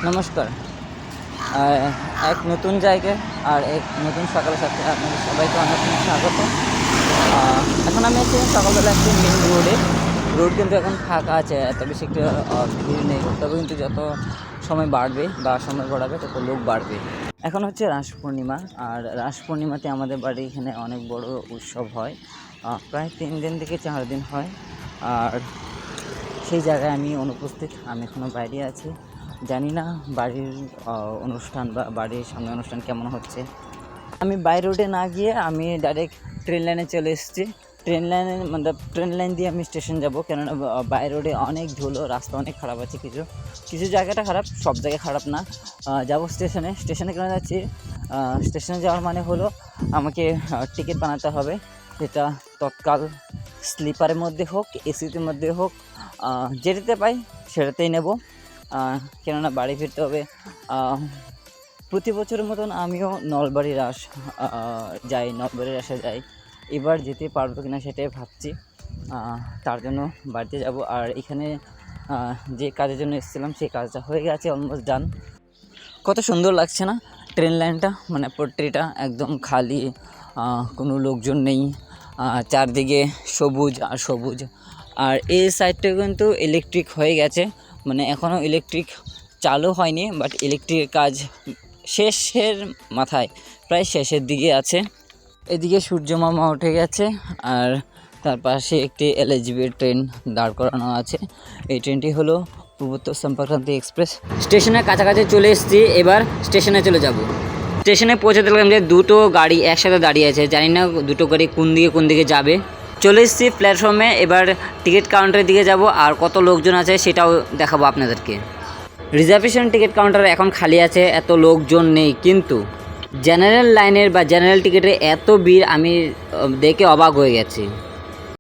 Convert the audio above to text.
নমস্কার। এক নতুন জায়গায় আর এক নতুন সকালের সাথে আপনাদের সবাইকে অনেক অনেক স্বাগত। এখন আমি আছি সকালবেলা একটি মেন রোডে। রোড কিন্তু এখন ফাঁকা আছে, এত বেশি একটা ভিড় নেই। তবে কিন্তু যত সময় বাড়বে বা সময় গড়াবে তত লোক বাড়বে। এখন হচ্ছে রাস পূর্ণিমা, আর রাস পূর্ণিমাতে আমাদের বাড়ি এখানে অনেক বড় উৎসব হয়। প্রায় 3 দিন থেকে 4 দিন হয়। আর সেই জায়গায় আমি অনুপস্থিত, আমি এখনও বাইরে আছি। জানি না বাড়ির অনুষ্ঠান বা বাড়ির সামনে অনুষ্ঠান কেমন হচ্ছে। আমি বাই রোডে না গিয়ে আমি ডাইরেক্ট ট্রেন লাইনে চলে এসেছি। ট্রেন লাইন দিয়ে আমি স্টেশন যাব, কেননা বাই রোডে অনেক ধুলো, রাস্তা অনেক খারাপ আছে। কিছু কিছু জায়গাটা খারাপ, সব জায়গায় খারাপ না। যাব স্টেশনে কেন যাচ্ছি? স্টেশনে যাওয়ার মানে হলো আমাকে টিকিট বানাতে হবে, যেটা তৎকাল স্লিপারের মধ্যে হোক, এসির মধ্যে হোক, যেটাতে পাই সেটাতেই নেব। কেননা বাড়ি ফিরতে হবে। প্রতি বছরের মতন আমিও নলবাড়ির রাসে যাই। এবার যেতে পারবো কিনা সেটাই ভাবছি। তার জন্য বাড়িতে যাব। আর এখানে যে কাজের জন্য এসেছিলাম সেই কাজটা হয়ে গেছে, অলমোস্ট ডান। কত সুন্দর লাগছে না ট্রেন লাইনটা, মানে পট্টিটা একদম খালি, কোনো লোকজন নেই, চারদিকে সবুজ আর সবুজ। আর এই সাইডটা কিন্তু ইলেকট্রিক হয়ে গেছে, মানে এখনও ইলেকট্রিক চালু হয়নি, বাট ইলেকট্রিকের কাজ শেষের মাথায়, প্রায় শেষের দিকে আছে। এদিকে সূর্য মামা উঠে গেছে, আর তার পাশে একটি এলএচবি ট্রেন দাঁড় করানো আছে। এই ট্রেনটি হলো পূর্বোত্তর সম্পর্কক্রান্তি এক্সপ্রেস। স্টেশনের কাছাকাছি চলে এসেছি, এবার স্টেশনে চলে যাব। স্টেশনে পৌঁছে দেখলাম যে দুটো গাড়ি একসাথে দাঁড়িয়ে আছে, জানি না দুটো গাড়ি কোন দিকে যাবে। চলে এসেছি প্ল্যাটফর্মে, এবার টিকিট কাউন্টারের দিকে যাব, আর কত লোকজন আছে সেটাও দেখাবো আপনাদেরকে। রিজার্ভেশন টিকিট কাউন্টার এখন খালি আছে, এত লোকজন নেই। কিন্তু জেনারেল লাইনের বা জেনারেল টিকিটের এত ভিড়, আমি দেখে অবাক হয়ে গেছি।